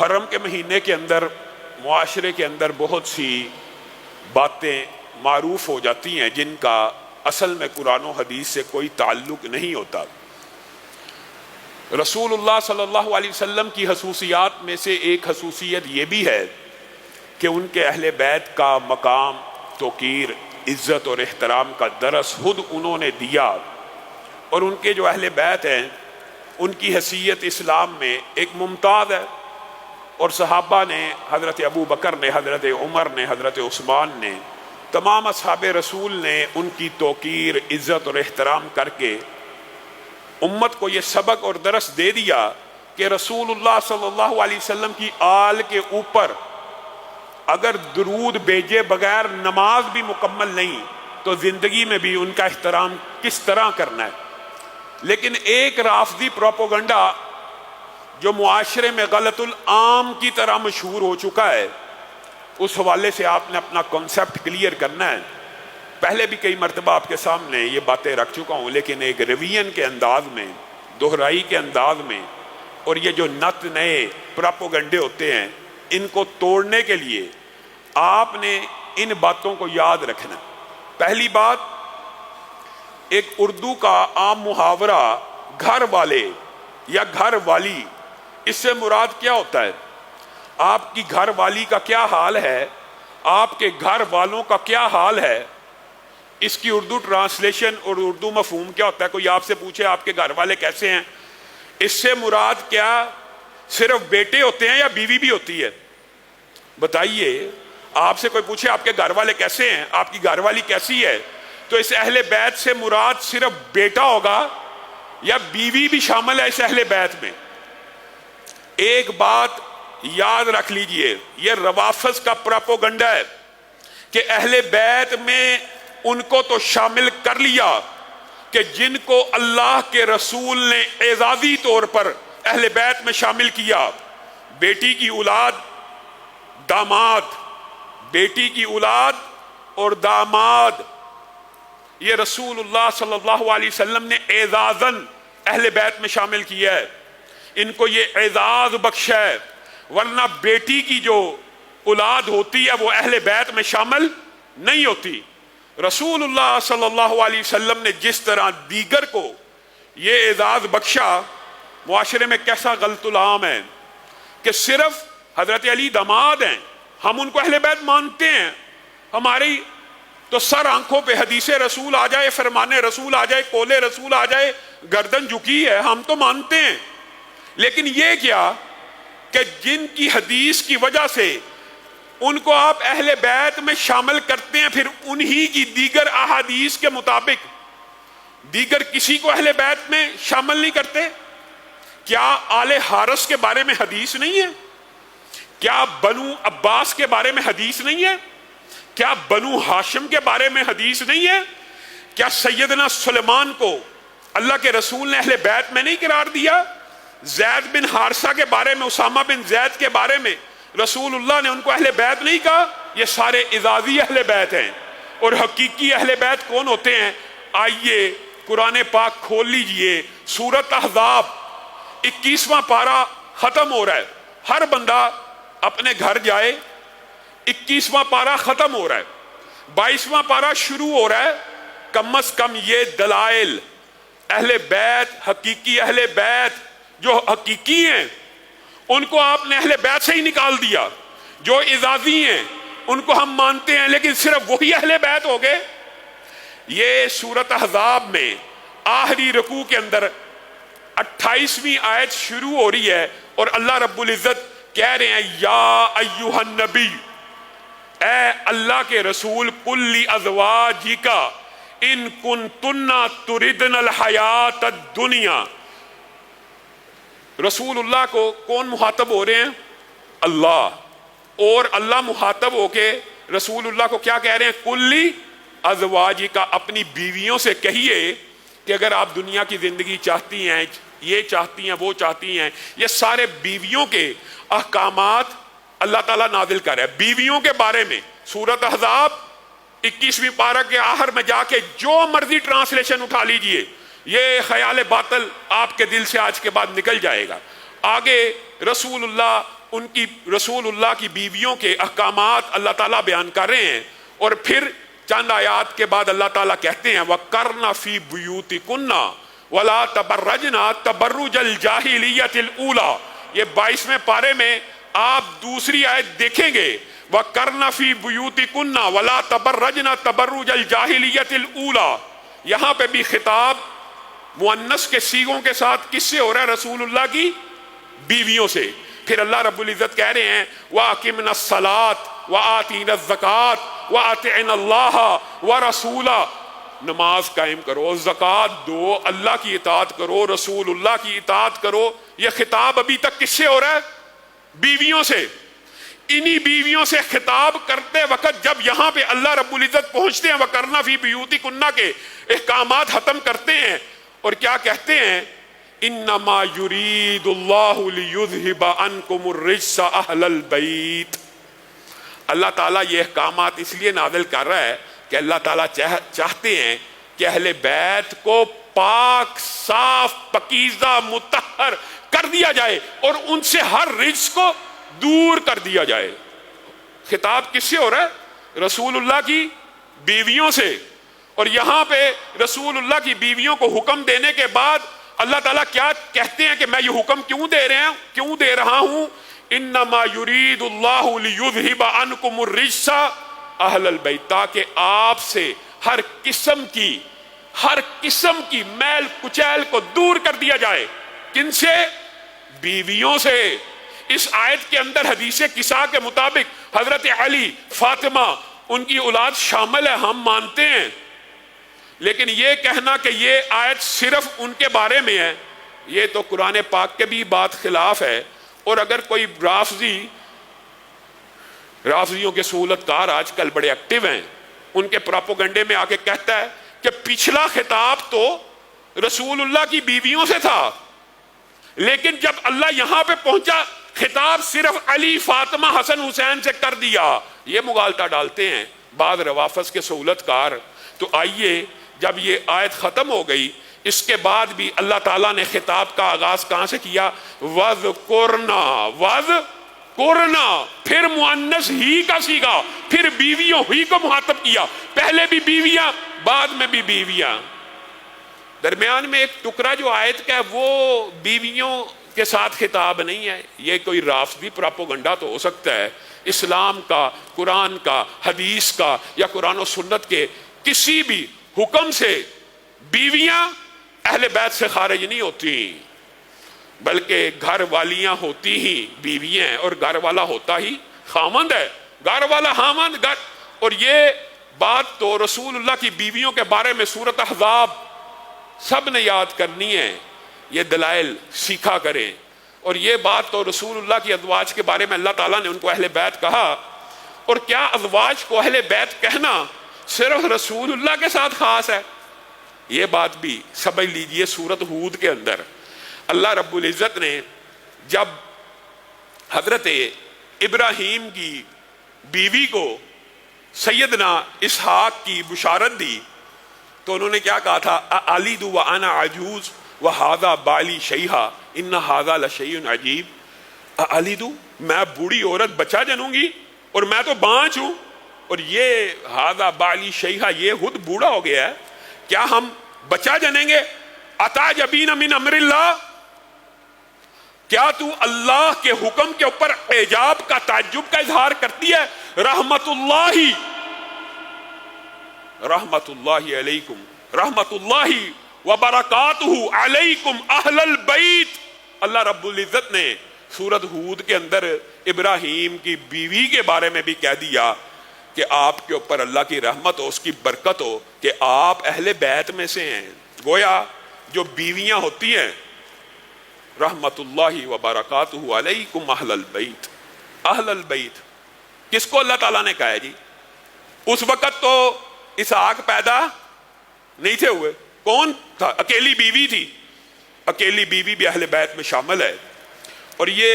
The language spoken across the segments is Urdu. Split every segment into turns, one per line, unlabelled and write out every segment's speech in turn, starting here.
محرم کے مہینے کے اندر معاشرے کے اندر بہت سی باتیں معروف ہو جاتی ہیں جن کا اصل میں قرآن و حدیث سے کوئی تعلق نہیں ہوتا۔ رسول اللہ صلی اللہ علیہ وسلم کی خصوصیات میں سے ایک خصوصیت یہ بھی ہے کہ ان کے اہل بیت کا مقام، توقیر، عزت اور احترام کا درس خود انہوں نے دیا، اور ان کے جو اہل بیت ہیں ان کی حیثیت اسلام میں ایک ممتاز ہے، اور صحابہ نے، حضرت ابو بکر نے، حضرت عمر نے، حضرت عثمان نے، تمام اصحاب رسول نے ان کی توقیر، عزت اور احترام کر کے امت کو یہ سبق اور درس دے دیا کہ رسول اللہ صلی اللہ علیہ وسلم کی آل کے اوپر اگر درود بھیجے بغیر نماز بھی مکمل نہیں تو زندگی میں بھی ان کا احترام کس طرح کرنا ہے۔ لیکن ایک رافضی پروپیگنڈا جو معاشرے میں غلط العام کی طرح مشہور ہو چکا ہے، اس حوالے سے آپ نے اپنا کنسپٹ کلیئر کرنا ہے۔ پہلے بھی کئی مرتبہ آپ کے سامنے یہ باتیں رکھ چکا ہوں، لیکن ایک ریویژن کے انداز میں، دہرائی کے انداز میں، اور یہ جو نت نئے پروپیگنڈے ہوتے ہیں ان کو توڑنے کے لیے آپ نے ان باتوں کو یاد رکھنا۔ پہلی بات، ایک اردو کا عام محاورہ گھر والے یا گھر والی، اس سے مراد کیا ہوتا ہے؟ آپ کی گھر والی کا کیا حال ہے، آپ کے گھر والوں کا کیا حال ہے، اس کی اردو ٹرانسلیشن اور اردو مفہوم کیا ہوتا ہے؟ کوئی آپ سے پوچھے آپ کے گھر والے کیسے ہیں، اس سے مراد کیا صرف بیٹے ہوتے ہیں یا بیوی بھی ہوتی ہے؟ بتائیے، آپ سے کوئی پوچھے آپ کے گھر والے کیسے ہیں، آپ کی گھر والی کیسی ہے، تو اس اہل بیت سے مراد صرف بیٹا ہوگا یا بیوی بھی شامل ہے اس اہل بیت میں؟ ایک بات یاد رکھ لیجئے، یہ روافض کا پروپیگنڈا ہے کہ اہل بیت میں ان کو تو شامل کر لیا کہ جن کو اللہ کے رسول نے اعزازی طور پر اہل بیت میں شامل کیا، بیٹی کی اولاد، داماد، بیٹی کی اولاد اور داماد، یہ رسول اللہ صلی اللہ علیہ وسلم نے اعزازاً اہل بیت میں شامل کیا ہے، ان کو یہ اعزاز بخشا ہے، ورنہ بیٹی کی جو اولاد ہوتی ہے وہ اہل بیت میں شامل نہیں ہوتی۔ رسول اللہ صلی اللہ علیہ وسلم نے جس طرح دیگر کو یہ اعزاز بخشا، معاشرے میں کیسا غلط العام ہے کہ صرف حضرت علی داماد ہیں، ہم ان کو اہل بیت مانتے ہیں، ہماری تو سر آنکھوں پہ حدیث رسول آ جائے، فرمان رسول آ جائے، قول رسول آ جائے، گردن جھکی ہے، ہم تو مانتے ہیں۔ لیکن یہ کیا کہ جن کی حدیث کی وجہ سے ان کو آپ اہل بیت میں شامل کرتے ہیں، پھر انہی کی دیگر احادیث کے مطابق دیگر کسی کو اہل بیت میں شامل نہیں کرتے؟ کیا آل حارث کے بارے میں حدیث نہیں ہے؟ کیا بنو عباس کے بارے میں حدیث نہیں ہے؟ کیا بنو ہاشم کے بارے میں حدیث نہیں ہے؟ کیا سیدنا سلیمان کو اللہ کے رسول نے اہل بیت میں نہیں قرار دیا؟ زید بن حارثہ کے بارے میں، اسامہ بن زید کے بارے میں رسول اللہ نے ان کو اہل بیت نہیں کہا؟ یہ سارے اعزازی اہل بیت ہیں۔ اور حقیقی اہل بیت کون ہوتے ہیں؟ آئیے قرآن پاک کھول لیجئے، سورۃ احزاب 21واں پارہ ختم ہو رہا ہے، ہر بندہ اپنے گھر جائے، 21واں پارہ ختم ہو رہا ہے، 22واں پارہ شروع ہو رہا ہے۔ کم از کم یہ دلائل اہل بیت، حقیقی اہل بیت جو حقیقی ہیں ان کو آپ نے اہل بیت سے ہی نکال دیا، جو اعزازی ہیں ان کو ہم مانتے ہیں لیکن صرف وہی اہل بیت ہو گئے۔ یہ سورۃ احزاب میں آخری رکوع کے اندر 28ویں آیت شروع ہو رہی ہے اور اللہ رب العزت کہہ رہے ہیں، یا ایھا النبی، اے اللہ کے رسول، قل لازواجک ان کنتن تردن الحیات الدنیا۔ رسول اللہ کو کون مخاطب ہو رہے ہیں؟ اللہ، اور اللہ مخاطب ہو کے رسول اللہ کو کیا کہہ رہے ہیں؟ قل لازواجک، اپنی بیویوں سے کہیے کہ اگر آپ دنیا کی زندگی چاہتی ہیں، یہ چاہتی ہیں، وہ چاہتی ہیں، یہ سارے بیویوں کے احکامات اللہ تعالیٰ نازل کر رہا ہے بیویوں کے بارے میں۔ سورۃ احزاب 21ویں پارہ کے آخر میں جا کے جو مرضی ٹرانسلیشن اٹھا لیجئے، یہ خیال باطل آپ کے دل سے آج کے بعد نکل جائے گا۔ آگے رسول اللہ ان کی رسول اللہ کی بیویوں کے احکامات اللہ تعالیٰ بیان کر رہے ہیں، اور پھر چند آیات کے بعد اللہ تعالیٰ کہتے ہیں وَقَرْنَ فِي بُيُوتِكُنَّ وَلَا تَبَرَّجْنَ تَبَرُّجَ الْجَاهِلِيَّةِ الْأُولَى۔ یہ 22ویں پارے میں آپ دوسری آیت دیکھیں گے، وَقَرْنَ فِي بُيُوتِكُنَّ وَلَا تَبَرَّجْنَ تَبَرُّجَ الْجَاهِلِيَّةِ الْأُولَى۔ یہاں پہ بھی خطاب مؤنث کے صیغوں کے ساتھ کس سے ہو رہا ہے؟ رسول اللہ کی بیویوں سے۔ پھر اللہ رب العزت کہہ رہے ہیں وَأَقِمْنَا الصَّلَاةَ وَآتِينَا الزَّكَاةَ وَأَطِعْنَا اللَّهَ وَرَسُولَهُ، نماز قائم کرو، زکوٰۃ دو، اللہ کی اطاعت کرو، رسول اللہ کی اطاعت کرو۔ یہ خطاب ابھی تک کس سے ہو رہا ہے؟ بیویوں سے۔ انہی بیویوں سے خطاب کرتے وقت جب یہاں پہ اللہ رب العزت پہنچتے ہیں وَقَرْنَ فِي بُيُوتِكُنَّ کے احکامات ختم کرتے ہیں، اور کیا کہتے ہیں؟ انما یرید اللہ لیذہب عنکم الرجس اہل البیت۔ اللہ تعالیٰ یہ احکامات اس لیے نازل کر رہا ہے کہ اللہ تعالیٰ چاہتے ہیں کہ اہل بیت کو پاک، صاف، پاکیزہ، مطہر کر دیا جائے اور ان سے ہر رجس کو دور کر دیا جائے۔ خطاب کس سے ہو رہا ہے؟ رسول اللہ کی بیویوں سے۔ اور یہاں پہ رسول اللہ کی بیویوں کو حکم دینے کے بعد اللہ تعالیٰ کیا کہتے ہیں کہ میں یہ حکم کیوں دے رہا ہوں؟ انما یرید اللہ لیذہب عنکم الرجس اہل البیت، تاکہ آپ سے ہر قسم کی میل کچیل کو دور کر دیا جائے۔ کن سے؟ بیویوں سے۔ اس آیت کے اندر حدیث قصہ کے مطابق حضرت علی، فاطمہ، ان کی اولاد شامل ہے، ہم مانتے ہیں، لیکن یہ کہنا کہ یہ آیت صرف ان کے بارے میں ہے، یہ تو قرآن پاک کے بھی بات خلاف ہے۔ اور اگر کوئی رافضیوں کے سہولت کار آج کل بڑے ایکٹیو ہیں، ان کے پراپوگنڈے میں آ کے کہتا ہے کہ پچھلا خطاب تو رسول اللہ کی بیویوں سے تھا، لیکن جب اللہ یہاں پہ پہنچا خطاب صرف علی، فاطمہ، حسن، حسین سے کر دیا۔ یہ مغالطہ ڈالتے ہیں بعض روافض کے سہولت کار۔ تو آئیے، جب یہ آیت ختم ہو گئی، اس کے بعد بھی اللہ تعالیٰ نے خطاب کا آغاز کہاں سے کیا؟ وَذْكُرْنَا، پھر مؤنث ہی کا صیغہ، پھر بیویوں ہی کو مخاطب کیا۔ پہلے بھی بیویاں، بعد میں بھی بیویاں۔ درمیان میں ایک ٹکڑا جو آیت کا ہے وہ بیویوں کے ساتھ خطاب نہیں ہے۔ یہ کوئی رافضی پراپوگنڈا تو ہو سکتا ہے، اسلام کا، قرآن کا، حدیث کا، یا قرآن و سنت کے کسی بھی حکم سے بیویاں اہل بیت سے خارج نہیں ہوتی، بلکہ گھر والیاں ہوتی ہی بیویاں ہیں، اور گھر والا ہوتا ہی خامند ہے، گھر والا خامند گھر۔ اور یہ بات تو رسول اللہ کی بیویوں کے بارے میں سورۃ احزاب سب نے یاد کرنی ہے، یہ دلائل سیکھا کریں۔ اور یہ بات تو رسول اللہ کی ازواج کے بارے میں اللہ تعالیٰ نے ان کو اہل بیت کہا، اور کیا ازواج کو اہل بیت کہنا صرف رسول اللہ کے ساتھ خاص ہے؟ یہ بات بھی سمجھ لیجئے۔ سورۃ ہود کے اندر اللہ رب العزت نے جب حضرت ابراہیم کی بیوی کو سیدنا اسحاق کی بشارت دی تو انہوں نے کیا کہا تھا؟ اَأَلِدُ وَأَنَا عَجُوزٌ وَهَذَا بَالِي شَيْخٌ إِنَّ هَذَا لَشَيْءٌ عَجِيبٌ۔ اَأَلِدُ، میں بوڑھی عورت بچہ جنوں گی اور میں تو بانچ ہوں، اور یہ ہاذا بالی شیخہ، یہ خود بوڑھا ہو گیا ہے، کیا ہم بچہ جنیں گے؟ اتعجبین من امر اللہ، کیا تو اللہ کے حکم کے اوپر اعجاب کا، تعجب کا اظہار کرتی ہے؟ رحمت اللہ علیکم، رحمت اللہ وبرکاتہ علیکم اہل البیت۔ اللہ رب العزت نے سورۃ ہود کے اندر ابراہیم کی بیوی کے بارے میں بھی کہہ دیا کہ آپ کے اوپر اللہ کی رحمت ہو، اس کی برکت ہو کہ آپ اہل بیت میں سے ہیں۔ گویا جو بیویاں ہوتی ہیں، رحمت اللہ وبرکاتہ علیکم اہل البیت۔ اہل البیت کس کو اللہ تعالیٰ نے کہا ہے جی؟ اس وقت تو اسحاق پیدا نہیں تھے ہوئے، کون تھا؟ اکیلی بیوی تھی، اکیلی بیوی بھی اہل بیت میں شامل ہے۔ اور یہ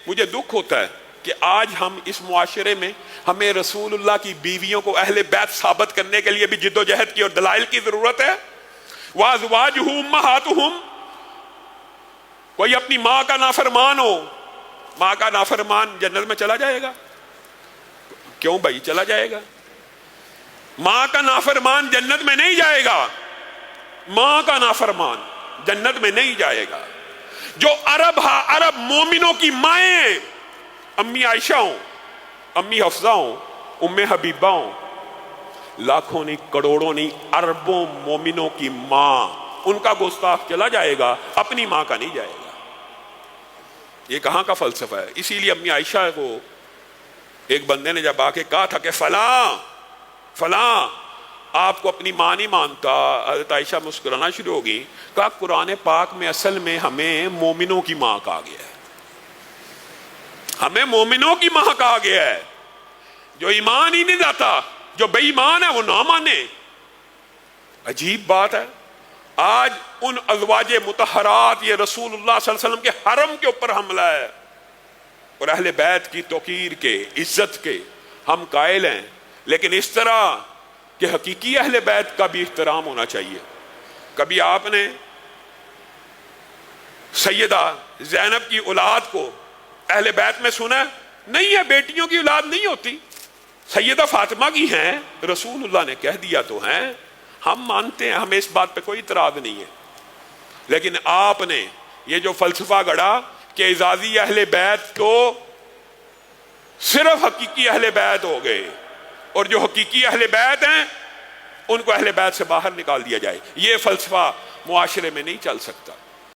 مجھے دکھ ہوتا ہے کہ آج ہم اس معاشرے میں ہمیں رسول اللہ کی بیویوں کو اہل بیت ثابت کرنے کے لیے بھی جد و جہد کی اور دلائل کی ضرورت ہے۔ وَأَزْوَاجُهُ أُمَّهَاتُهُمْ، کوئی اپنی ماں کا نافرمان ہو، ماں کا نافرمان جنت میں چلا جائے گا؟ کیوں بھائی چلا جائے گا؟ ماں کا نافرمان جنت میں نہیں جائے گا، ماں کا نافرمان جنت میں نہیں جائے گا۔ جو عرب مومنوں کی مائیں، امی عائشہ ہوں، امی حفصہ ہوں، ام حبیبہ ہوں، لاکھوں نہیں کروڑوں نہیں اربوں مومنوں کی ماں، ان کا گستاخ چلا جائے گا، اپنی ماں کا نہیں جائے گا۔ یہ کہاں کا فلسفہ ہے؟ اسی لیے امی عائشہ کو ایک بندے نے جب آ کے کہا تھا کہ فلاں آپ کو اپنی ماں نہیں مانتا، حضرت عائشہ مسکرانا شروع ہو گئی، کہا قرآن پاک میں اصل میں ہمیں مومنوں کی ماں کہا گیا ہے، ہمیں مومنوں کی ماں کہا گیا ہے۔ جو ایمان ہی نہیں لاتا، جو بے ایمان ہے وہ نہ مانے۔ عجیب بات ہے، آج ان ازواج مطہرات، یہ رسول اللہ صلی اللہ علیہ وسلم کے حرم کے اوپر حملہ ہے، اور اہل بیت کی توقیر کے، عزت کے ہم قائل ہیں، لیکن اس طرح کہ حقیقی اہل بیت کا بھی احترام ہونا چاہیے۔ کبھی آپ نے سیدہ زینب کی اولاد کو اہل بیت میں سنا؟ نہیں ہے، بیٹیوں کی اولاد نہیں ہوتی، سیدہ فاطمہ کی ہیں، رسول اللہ نے کہہ دیا تو ہیں، ہم مانتے ہیں، ہمیں اس بات پہ کوئی اعتراض نہیں ہے۔ لیکن آپ نے یہ جو فلسفہ گڑھا کہ اعزازی اہل بیت کو صرف حقیقی اہل بیت ہو گئے، اور جو حقیقی اہل بیت ہیں ان کو اہل بیت سے باہر نکال دیا جائے، یہ فلسفہ معاشرے میں نہیں چل سکتا۔